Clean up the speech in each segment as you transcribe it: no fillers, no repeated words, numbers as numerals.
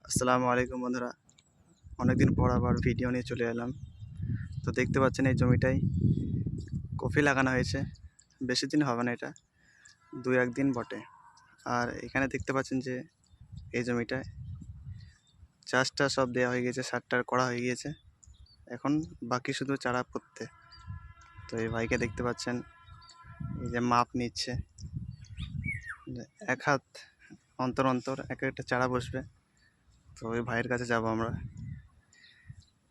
আসসালামু আলাইকুম বন্ধুরা, অনেকদিন পর আবার ভিডিও নিয়ে চলে এলাম। তো দেখতে পাচ্ছেন এই জমিটাই কফি লাগানো হয়েছে। বেশি দিন হবে না, এটা 2-1 দিন বটে। আর এখানে দেখতে পাচ্ছেন যে এই জমিটায় চাষটা সব দেওয়া হয়ে গেছে, সারটার করা হয়ে গিয়েছে, এখন বাকি শুধু চারা পুঁততে। তো এই ভাইকে দেখতে পাচ্ছেন এই যে মাপ নিচ্ছে, এক হাত অন্তর অন্তর এক একটা চারা বসবে। তো ওই ভাইয়ের কাছে যাব আমরা,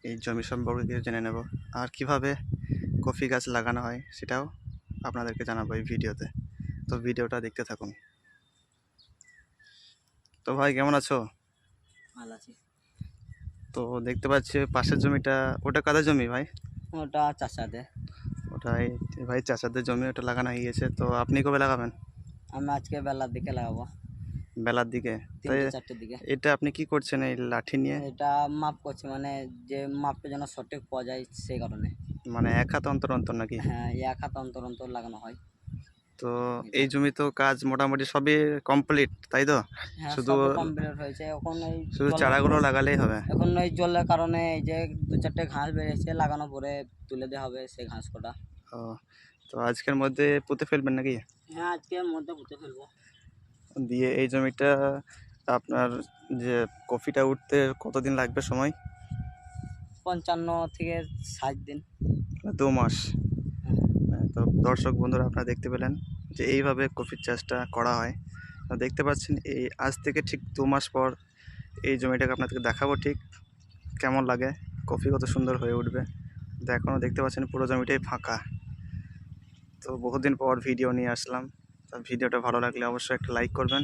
এই জমি সম্পর্কে কিছু জেনে নেব, আর কিভাবে কফি গাছ লাগানো হয় সেটাও আপনাদেরকে জানাবো এই ভিডিওতে। তো ভিডিওটা দেখতে থাকুন। তো ভাই কেমন আছো? ভালো আছি। তো দেখতে পাচ্ছি পাশের জমিটা, ওটা কাদের জমি ভাই? ওটা চাষাতে। ওটাই ভাই চাচাদের জমি, ওটা লাগানো হয়ে গেছে। তো আপনি কবে লাগাবেন? আমি আজকে বেলার দিকে লাগাবো, বেলার দিকে? তো 3-4টের দিকে। এটা আপনি কি করছেন এই লাঠি নিয়ে? এটা মাপ করছি, মানে যে মাপটা যেন সঠিক পাওয়া যায় সেই কারণে। মানে এক হাত অন্তর অন্তর নাকি? হ্যাঁ, এক হাত অন্তর অন্তর লাগানো হয়। তো এটা। এই জমি তো কাজ মোটামুটি সবই কমপ্লিট, তাই তো? হ্যাঁ, শুধু সব কমপ্লিট হয়েছে। এখন এই শুধু চারাগুলো লাগালেই হবে? এখন এই জলের কারণে এই যে 2-4টে ঘাস বেরিয়েছে, লাগানো পরে তুলে দেওয়া হবে সেই ঘাস কটা। ও, তো আজকের মধ্যে পুঁতে ফেলবেন নাকি? হ্যাঁ, আজকের মধ্যে পুঁতে ফেলবো। দিয়ে এই জমিটা আপনার যে কফিটা উঠতে কতদিন লাগবে সময়? 55 থেকে 60 দিন। 2 মাস? হ্যাঁ। তো দর্শক বন্ধুরা, আপনারা দেখতে পেলেন যে এইভাবে কফির চাষটা করা হয়। তো দেখতে পাচ্ছেন এই আজ থেকে ঠিক 2 মাস পর এই জমিটাকে আপনাদেরকে দেখাবো ঠিক কেমন লাগে, কফি কত সুন্দর হয়ে উঠবে। তো এখনও দেখতে পাচ্ছেন পুরো জমিটাই ফাঁকা। তো বহুদিন পর ভিডিও নিয়ে আসলাম। তো ভিডিওটা ভালো লাগলে অবশ্যই একটা লাইক করবেন।